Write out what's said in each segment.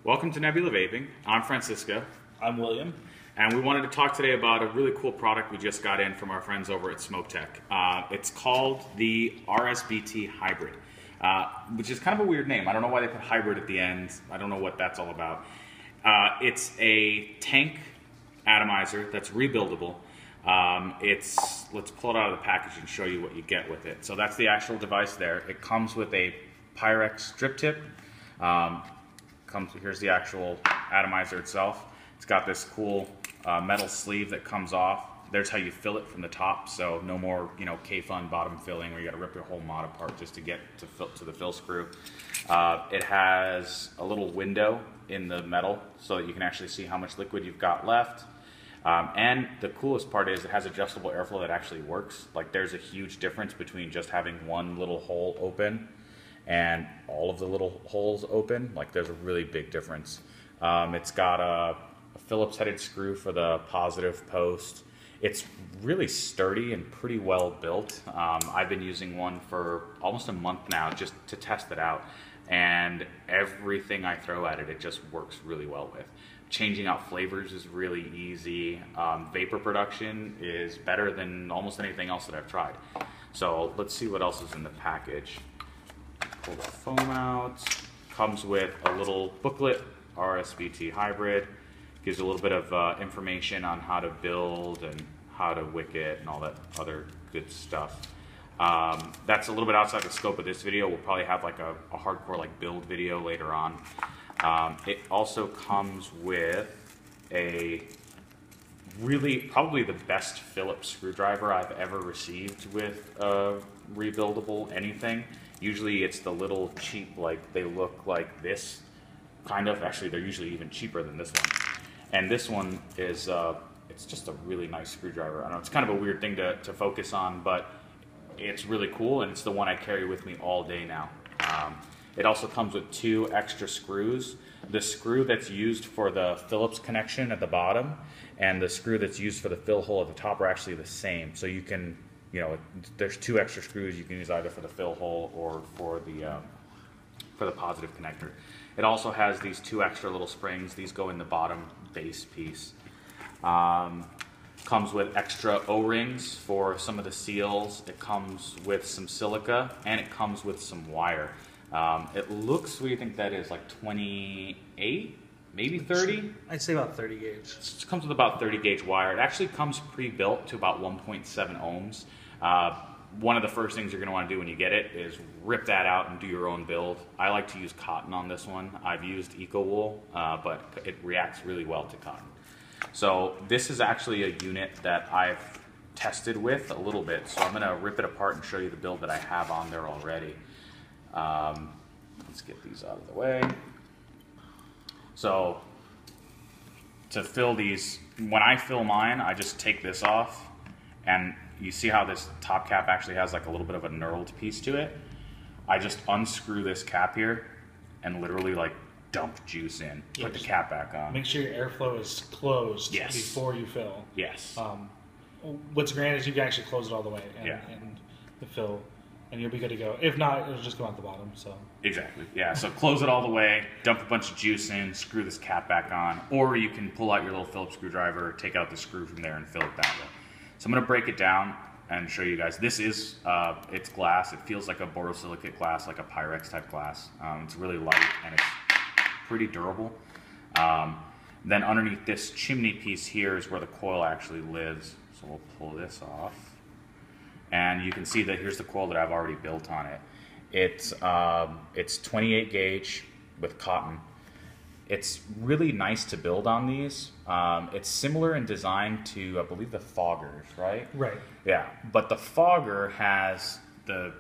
Welcome to Nebula Vaping. I'm Francisco. I'm William. And we wanted to talk today about a really cool product we just got in from our friends over at Smoke Tech. It's called the Rsbt Hybrid, which is kind of a weird name. I don't know why they put hybrid at the end. I don't know what that's all about. It's a tank atomizer that's rebuildable. Let's pull it out of the package and show you what you get with it. So that's the actual device there. It comes with a Pyrex drip tip. Here's the actual atomizer itself. It's got this cool metal sleeve that comes off. There's how you fill it from the top, so no more K-Fun bottom filling where you got to rip your whole mod apart just to get to the fill screw. It has a little window in the metal so that you can actually see how much liquid you've got left. And the coolest part is it has adjustable airflow that actually works. Like, there's a huge difference between just having one little hole open and all of the little holes open. Like, there's a really big difference. It's got a Phillips headed screw for the positive post. It's really sturdy and pretty well built. I've been using one for almost a month now just to test it out, and everything I throw at it, it just works really well with. Changing out flavors is really easy. Vapor production is better than almost anything else that I've tried. So let's see what else is in the package. Pull the foam out. Comes with a little booklet, Rsbt Hybrid. Gives you a little bit of information on how to build and how to wick it and all that other good stuff. That's a little bit outside the scope of this video. We'll probably have like a hardcore build video later on. It also comes with a probably the best Phillips screwdriver I've ever received with rebuildable anything. Usually it's the little cheap, they look like this, kind of. Actually, they're usually even cheaper than this one. And this one is, it's just a really nice screwdriver. I know it's kind of a weird thing to focus on, but it's really cool, and it's the one I carry with me all day now. It also comes with 2 extra screws. The screw that's used for the Phillips connection at the bottom and the screw that's used for the fill hole at the top are actually the same. So you can, there's 2 extra screws you can use either for the fill hole or for the positive connector. It also has these 2 extra little springs. These go in the bottom base piece. Comes with extra O-rings for some of the seals. It comes with some silica, and it comes with some wire. It looks, what do you think that is, like 28, maybe 30? I'd say about 30 gauge. It comes with about 30 gauge wire. It actually comes pre-built to about 1.7 ohms. One of the first things you're going to want to do when you get it is rip that out and do your own build. I like to use cotton on this one. I've used Eco Wool, but it reacts really well to cotton. So this is actually a unit that I've tested with a little bit, so I'm going to rip it apart and show you the build that I have on there already. Let's get these out of the way. So to fill these, when I fill mine, I just take this off, and you see how this top cap actually has like a little bit of a knurled piece to it. I just unscrew this cap here and literally dump juice in, put the cap back on. Make sure your airflow is closed before you fill. Yes. What's great is you can actually close it all the way and the fill, and you'll be good to go. If not, it'll just go out the bottom. So exactly, yeah. So close it all the way, dump a bunch of juice in, screw this cap back on, or you can pull out your little Phillips screwdriver, take out the screw from there, and fill it that way. So I'm going to break it down and show you guys. This is, it's glass. It feels like a borosilicate glass, like a Pyrex type glass. It's really light and it's pretty durable. Then underneath this chimney piece here is where the coil actually lives. So we'll pull this off. And you can see that here's the coil that I've already built on it. It's 28 gauge with cotton. It's really nice to build on these. It's similar in design to, I believe, the foggers, right? Right. Yeah, but the fogger has the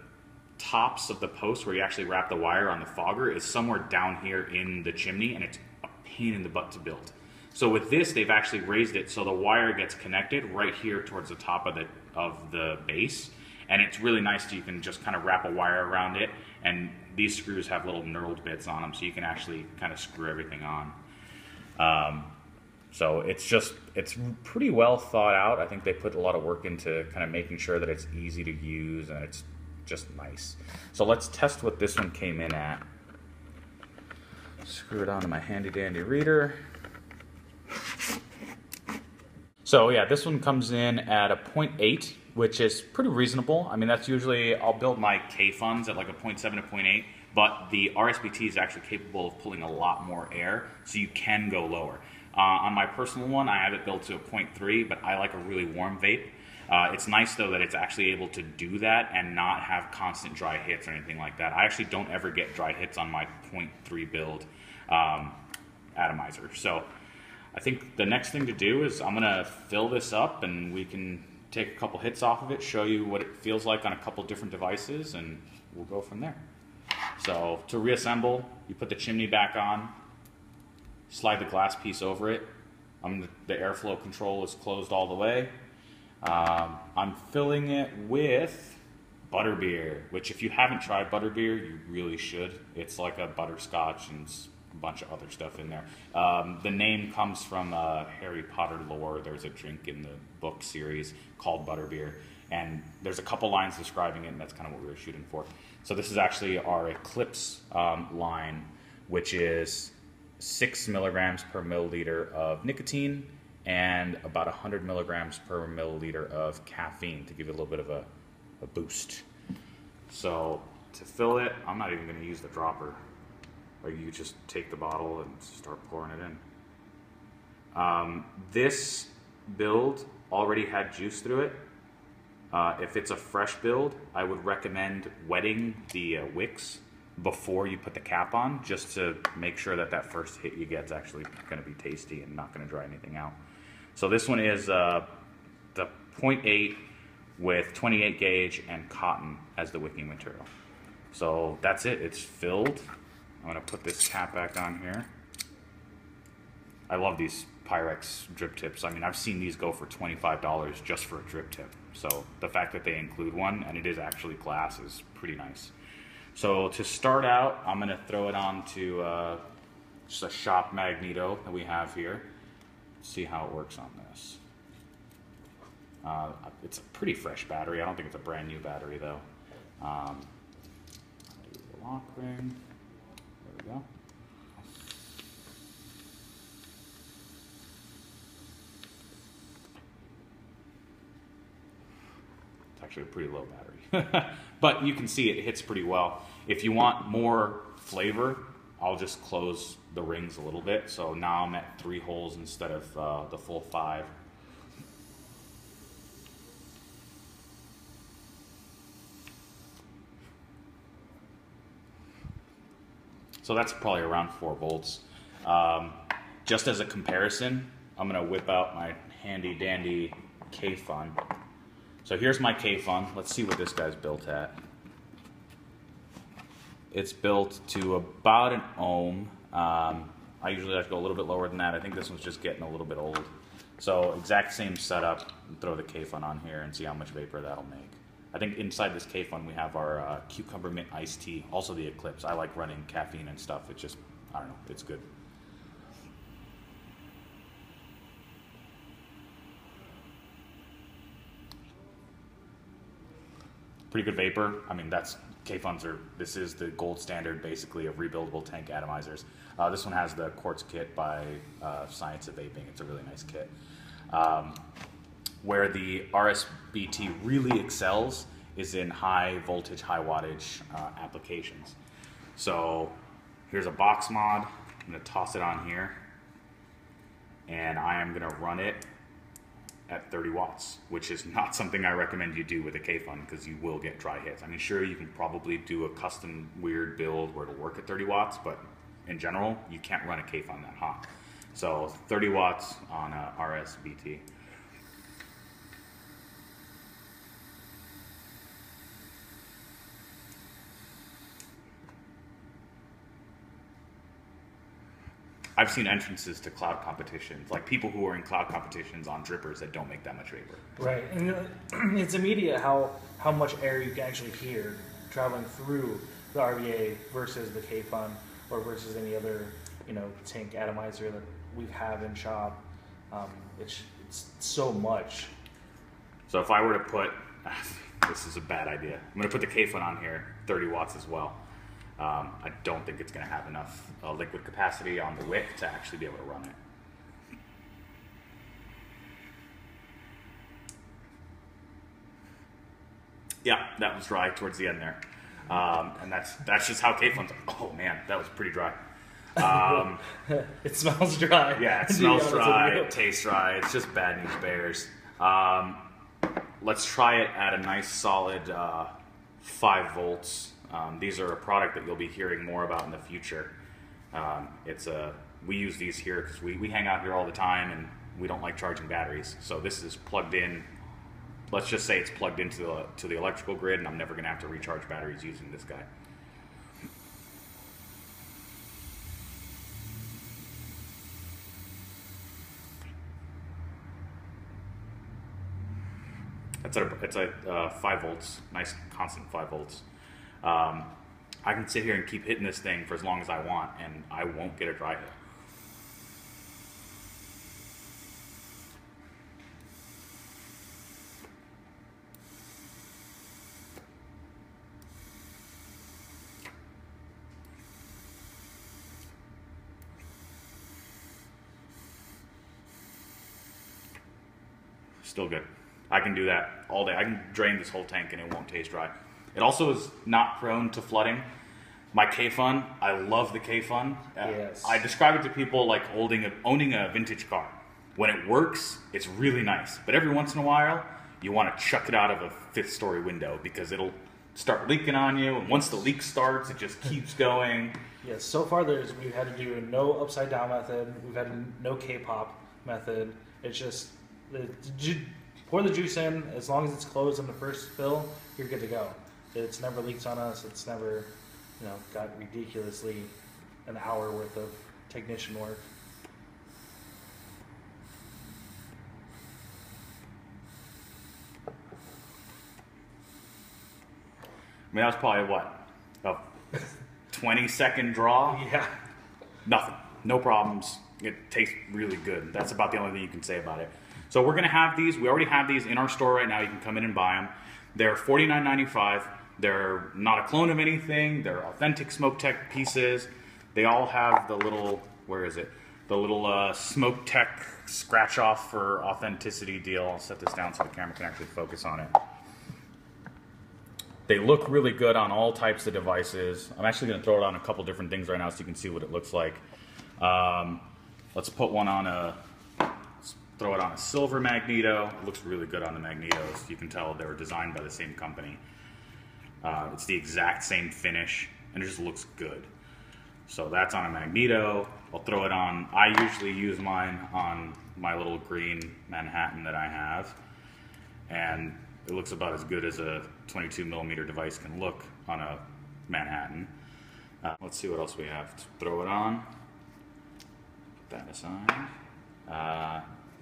tops of the post where you actually wrap the wire on the fogger is somewhere down here in the chimney, and it's a pain in the butt to build. So with this, they've actually raised it so the wire gets connected right here towards the top of the base, and it's really nice. You can just kind of wrap a wire around it, and these screws have little knurled bits on them, so you can actually kind of screw everything on. So it's pretty well thought out. I think they put a lot of work into kind of making sure that it's easy to use and it's just nice. So let's test what this one came in at. Screw it onto my handy dandy reader. So yeah, this one comes in at a 0.8, which is pretty reasonable. I mean, that's usually, I'll build my K-Funs at like a 0.7 to 0.8, but the Rsbt is actually capable of pulling a lot more air, so you can go lower. On my personal one, I have it built to a 0.3, but I like a really warm vape. It's nice though that it's actually able to do that and not have constant dry hits or anything like that. I actually don't ever get dry hits on my 0.3 build atomizer. So I think the next thing to do is I'm gonna fill this up and we can take a couple hits off of it, show you what it feels like on a couple different devices, and we'll go from there. So to reassemble, you put the chimney back on, slide the glass piece over it. The airflow control is closed all the way. I'm filling it with butterbeer, which if you haven't tried butterbeer, you really should. It's like a butterscotch and a bunch of other stuff in there. The name comes from Harry Potter lore. There's a drink in the book series called butterbeer, and there's a couple lines describing it, and that's kind of what we were shooting for. So this is actually our Eclipse line, which is 6 milligrams per milliliter of nicotine and about 100 milligrams per milliliter of caffeine to give it a little bit of a boost. So to fill it, I'm not even going to use the dropper. Like, you just take the bottle and start pouring it in. This build already had juice through it. If it's a fresh build, I would recommend wetting the wicks before you put the cap on, just to make sure that that first hit you get is actually going to be tasty and not going to dry anything out. So this one is the 0.8 with 28 gauge and cotton as the wicking material. So that's it, it's filled. I'm going to put this cap back on here. I love these Pyrex drip tips. I mean, I've seen these go for $25 just for a drip tip. So the fact that they include one, and it is actually glass, is pretty nice. So to start out, I'm going to throw it onto just a shop magneto that we have here. See how it works on this. It's a pretty fresh battery. I don't think it's a brand new battery though. Do the lock ring. There we go. It's actually a pretty low battery. But you can see it hits pretty well. If you want more flavor, I'll just close the rings a little bit. So now I'm at 3 holes instead of the full 5. So that's probably around 4 volts. Just as a comparison, I'm gonna whip out my handy dandy K-Fun. So here's my K-Fun. Let's see what this guy's built at. It's built to about an ohm. I usually like to go a little bit lower than that. I think this one's just getting a little bit old. So exact same setup. Throw the K-Fun on here and see how much vapor that'll make. I think inside this K-Fun we have our cucumber mint iced tea, also the Eclipse. I like running caffeine and stuff. It's just, I don't know, it's good. Pretty good vapor. I mean, that's K-Funs are, this is the gold standard basically of rebuildable tank atomizers. This one has the quartz kit by Science of Vaping. It's a really nice kit. Where the Rsbt really excels is in high voltage, high wattage applications. So here's a box mod. I'm going to toss it on here, and I am going to run it at 30 watts, which is not something I recommend you do with a K-Fun because you will get dry hits. I mean, sure, you can probably do a custom weird build where it'll work at 30 watts, but in general, you can't run a K-Fun that hot. So 30 watts on a Rsbt. I've seen entrances to cloud competitions, like people who are in cloud competitions on drippers that don't make that much vapor. Right, and it's immediate how much air you can actually hear traveling through the RVA versus the K-Fun or versus any other, tank atomizer that we have in shop. It's so much. So if I were to put, this is a bad idea. I'm going to put the K-Fun on here, 30 watts as well. I don't think it's going to have enough liquid capacity on the wick to actually be able to run it. Yeah, that was dry towards the end there. And that's just how K-Fun's. Oh man, that was pretty dry. It smells dry. Yeah, it smells dry, it tastes dry. It's just bad news bears. Let's try it at a nice solid 5 volts. These are a product that you'll be hearing more about in the future. We use these here because we hang out here all the time and we don't like charging batteries. So this is plugged in. Let's just say it's plugged into the electrical grid, and I'm never going to have to recharge batteries using this guy. It's a 5 volts, nice constant 5 volts. I can sit here and keep hitting this thing for as long as I want, and I won't get a dry hit. Still good. I can do that all day. I can drain this whole tank and it won't taste dry. It also is not prone to flooding. My K-Fun, I love the K-Fun. Yes. I describe it to people like owning a vintage car. When it works, it's really nice. But every once in a while, you want to chuck it out of a 5th-story window because it'll start leaking on you. And once the leak starts, it just keeps going. Yes, so far we've had to do no upside down method. We've had no K-pop method. It's just pour the juice in. As long as it's closed in the first fill, you're good to go. It's never leaked on us. It's never, got ridiculously an hour worth of technician work. I mean, that was probably what? A 20-second draw? Yeah. Nothing. No problems. It tastes really good. That's about the only thing you can say about it. So we're going to have these. We already have these in our store right now. You can come in and buy them. They're $49.95. They're not a clone of anything. They're authentic Smoke Tech pieces. They all have the little, where is it? The little Smoke Tech scratch off for authenticity deal. I'll set this down so the camera can actually focus on it. They look really good on all types of devices. I'm actually going to throw it on a couple different things right now so you can see what it looks like. Let's put one on throw it on a silver magneto. It looks really good on the magnetos. You can tell they were designed by the same company. It's the exact same finish, and it just looks good. So that's on a magneto. I'll throw it on. I usually use mine on my little green Manhattan that I have, and it looks about as good as a 22mm device can look on a Manhattan. Let's see what else we have to throw it on. Put that aside.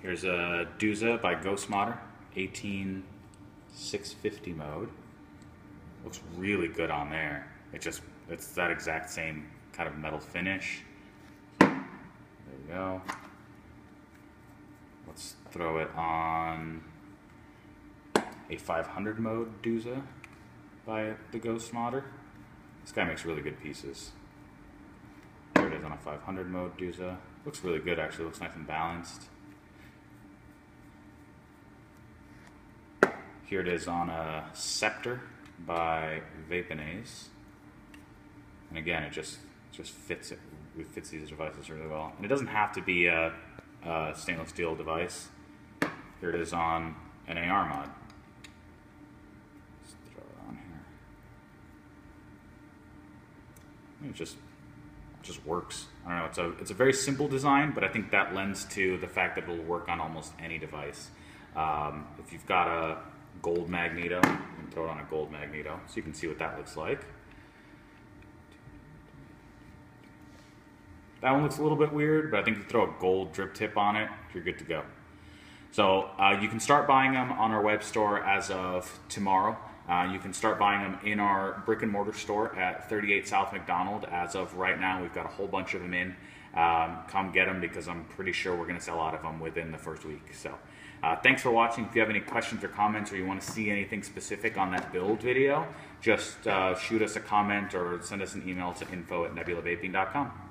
Here's a Duza by Ghost Modder, 18650 mode. Looks really good on there. It's that exact same kind of metal finish. There we go. Let's throw it on a 500 mode Duza by the Ghost Modder. This guy makes really good pieces. There it is on a 500 mode Duza. Looks really good actually, looks nice and balanced. Here it is on a Scepter by Vaping. And again, it just fits it. It fits these devices really well. And it doesn't have to be a stainless steel device. Here it is on an AR mod. Let's throw it on here. It just works. I don't know. It's a very simple design, but I think that lends to the fact that it'll work on almost any device. If you've got a gold magneto, you can throw it on a gold magneto, so you can see what that looks like. That one looks a little bit weird, but I think if you throw a gold drip tip on it, you're good to go. So you can start buying them on our web store as of tomorrow. You can start buying them in our brick and mortar store at 38 South McDonald. As of right now, we've got a whole bunch of them in. Come get them because I'm pretty sure we're going to sell out of them within the first week. So thanks for watching. If you have any questions or comments, or you want to see anything specific on that build video, just shoot us a comment or send us an email to info@nebulavaping.com.